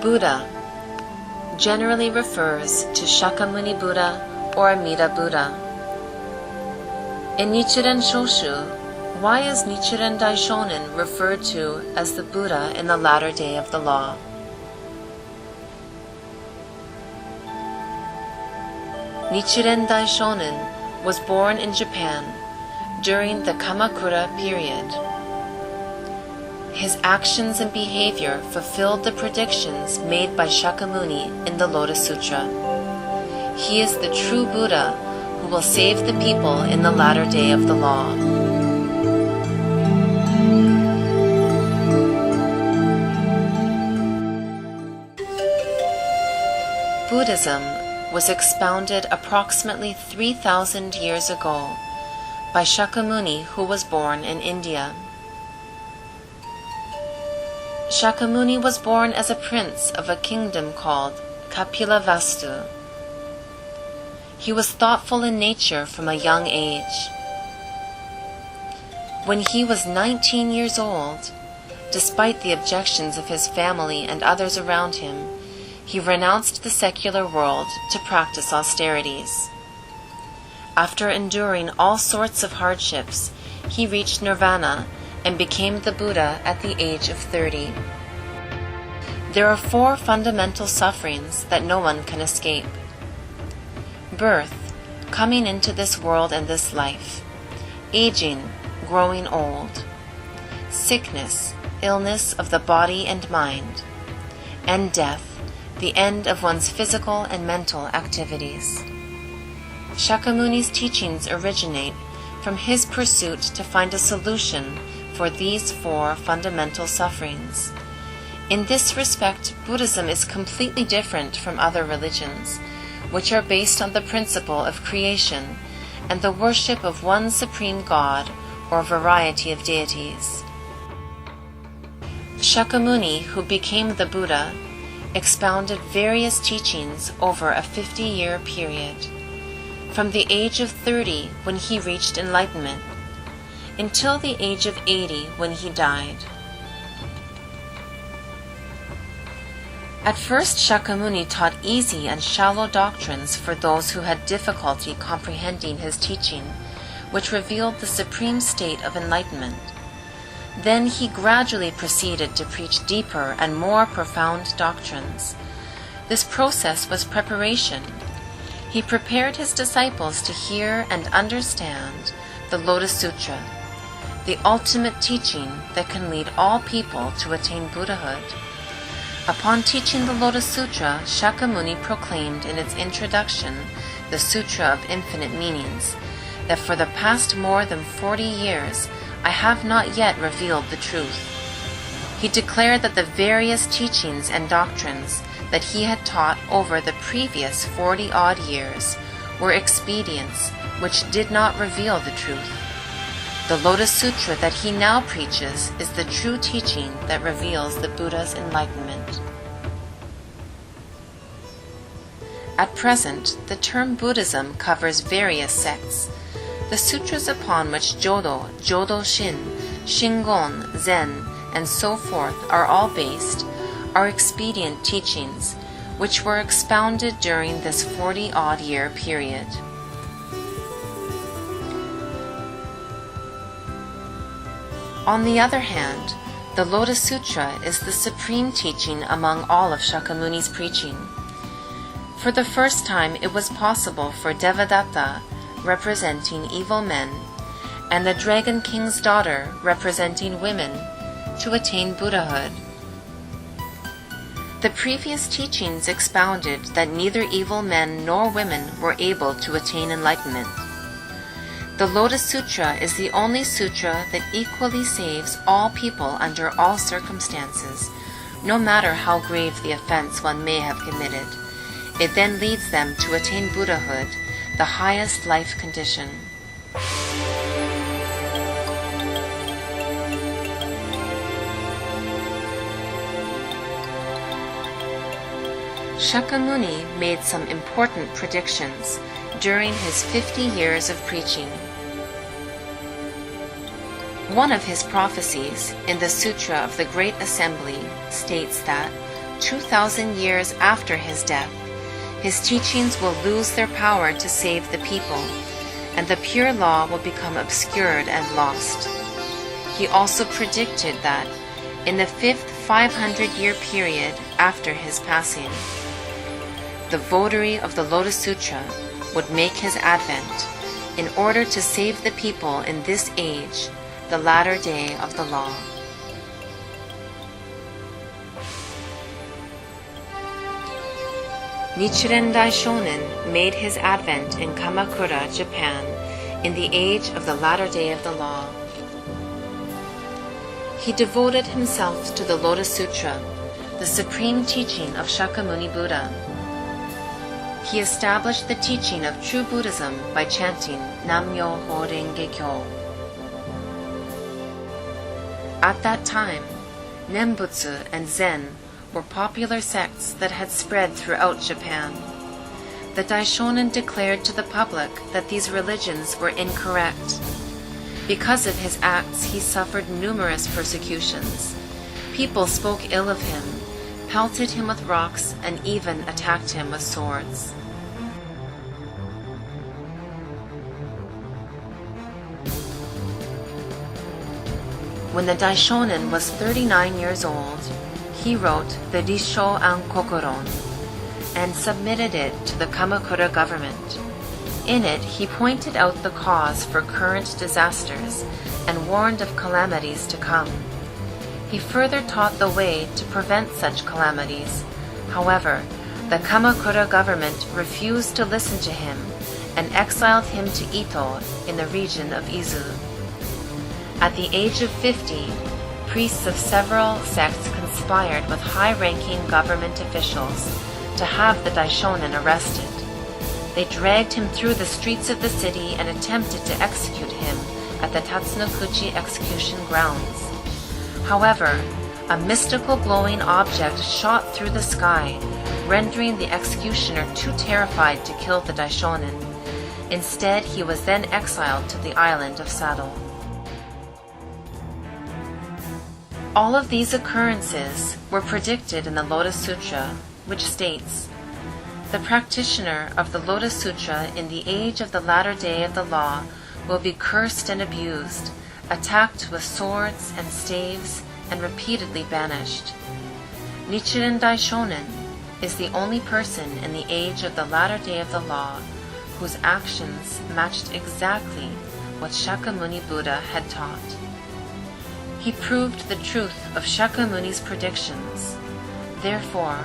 Buddha generally refers to Shakyamuni Buddha or Amida Buddha. In Nichiren Shoshu, why is Nichiren Daishonin referred to as the Buddha in the latter day of the law? Nichiren Daishonin was born in Japan during the Kamakura period. His actions and behavior fulfilled the predictions made by Shakyamuni in the Lotus Sutra. He is the true Buddha who will save the people in the latter day of the law. Buddhism was expounded approximately 3,000 years ago by Shakyamuni, who was born in India. Shakyamuni was born as a prince of a kingdom called Kapilavastu. He was thoughtful in nature from a young age. When he was 19 years old, despite the objections of his family and others around him, he renounced the secular world to practice austerities. After enduring all sorts of hardships, he reached nirvana and became the Buddha at the age of 30. There are 4 fundamental sufferings that no one can escape. Birth, coming into this world and this life. Aging, growing old. Sickness, illness of the body and mind. And death, the end of one's physical and mental activities. Shakyamuni's teachings originate from his pursuit to find a solution for these 4 fundamental sufferings. In this respect, Buddhism is completely different from other religions, which are based on the principle of creation and the worship of one supreme God or variety of deities. Shakyamuni, who became the Buddha, expounded various teachings over a 50-year period, from the age of 30 when he reached enlightenment, until the age of 80 when he died. At first, Shakyamuni taught easy and shallow doctrines for those who had difficulty comprehending his teaching, which revealed the supreme state of enlightenment. Then he gradually proceeded to preach deeper and more profound doctrines. This process was preparation. He prepared his disciples to hear and understand the Lotus Sutra, the ultimate teaching that can lead all people to attain Buddhahood. Upon teaching the Lotus Sutra, Shakyamuni proclaimed in its introduction, the Sutra of Infinite Meanings, that for the past more than 40 years, I have not yet revealed the truth. He declared that the various teachings and doctrines that he had taught over the previous 40-odd years were expedients which did not reveal the truth. The Lotus Sutra that he now preaches is the true teaching that reveals the Buddha's enlightenment. At present, the term Buddhism covers various sects. The sutras upon which Jodo, Jodo-shin, Shingon, Zen, and so forth are all based are expedient teachings, which were expounded during this 40-odd year period. On the other hand, the Lotus Sutra is the supreme teaching among all of Shakyamuni's preaching. For the first time, it was possible for Devadatta, representing evil men, and the Dragon King's daughter, representing women, to attain Buddhahood. The previous teachings expounded that neither evil men nor women were able to attain enlightenment. The Lotus Sutra is the only sutra that equally saves all people under all circumstances, no matter how grave the offense one may have committed. It then leads them to attain Buddhahood, the highest life condition. Shakyamuni made some important predictions during his 50 years of preaching. One of his prophecies in the Sutra of the Great Assembly states that 2,000 years after his death, his teachings will lose their power to save the people, and the pure law will become obscured and lost. He also predicted that, in the fifth 500-year period after his passing, the votary of the Lotus Sutra would make his advent in order to save the people in this age, the latter day of the law. Nichiren Daishonin made his advent in Kamakura, Japan, in the age of the latter day of the law. He devoted himself to the Lotus Sutra, the supreme teaching of Shakyamuni Buddha. He established the teaching of true Buddhism by chanting Nam-myoho Renge Kyo. At that time, Nembutsu and Zen were popular sects that had spread throughout Japan. The Daishonin declared to the public that these religions were incorrect. Because of his acts, he suffered numerous persecutions. People spoke ill of him, pelted him with rocks, and even attacked him with swords. When the Daishonin was 39 years old, he wrote the Risho an Kokoron and submitted it to the Kamakura government. In it, he pointed out the cause for current disasters and warned of calamities to come. He further taught the way to prevent such calamities. However, the Kamakura government refused to listen to him and exiled him to Ito in the region of Izu. At the age of 50, priests of several sects conspired with high-ranking government officials to have the Daishonin arrested. They dragged him through the streets of the city and attempted to execute him at the Tatsunokuchi execution grounds. However, a mystical glowing object shot through the sky, rendering the executioner too terrified to kill the Daishonin. Instead, he was then exiled to the island of Sado. All of these occurrences were predicted in the Lotus Sutra, which states, "The practitioner of the Lotus Sutra in the age of the latter day of the law will be cursed and abused, attacked with swords and staves, and repeatedly banished." Nichiren Daishonin is the only person in the age of the latter day of the law whose actions matched exactly what Shakyamuni Buddha had taught. He proved the truth of Shakyamuni's predictions. Therefore,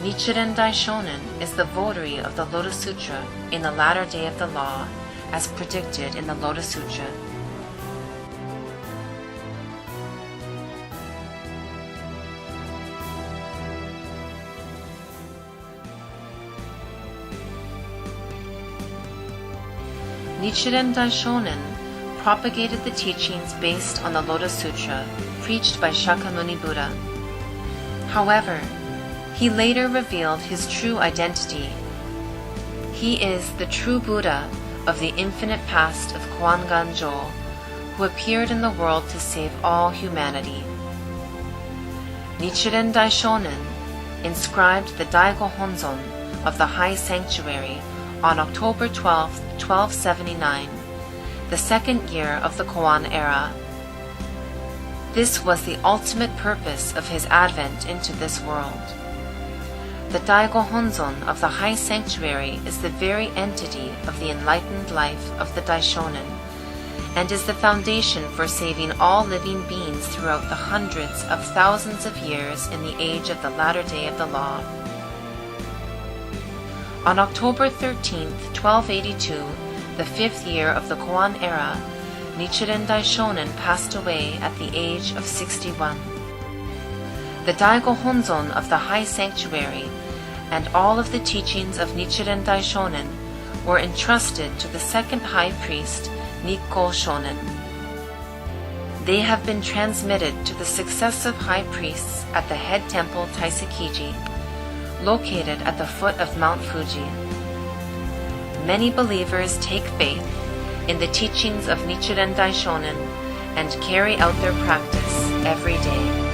Nichiren Daishonin is the votary of the Lotus Sutra in the latter day of the law, as predicted in the Lotus Sutra. Nichiren Daishonin propagated the teachings based on the Lotus Sutra preached by Shakyamuni Buddha. However, he later revealed his true identity. He is the true Buddha of the infinite past of Kwanganjo, who appeared in the world to save all humanity. Nichiren Daishonin inscribed the Daigo Honzon of the High Sanctuary on October 12, 1279, the second year of the Koan era. This was the ultimate purpose of his advent into this world. The Daigo Honzon of the High Sanctuary is the very entity of the enlightened life of the Daishonin, and is the foundation for saving all living beings throughout the hundreds of thousands of years in the age of the latter day of the law. On October 13, 1282, the fifth year of the Koan era, Nichiren Daishonin passed away at the age of 61. The Daigo Honzon of the High Sanctuary and all of the teachings of Nichiren Daishonin were entrusted to the second high priest, Nikko Shonin. They have been transmitted to the successive high priests at the head temple Taisakiji, located at the foot of Mount Fuji. Many believers take faith in the teachings of Nichiren Daishonin and carry out their practice every day.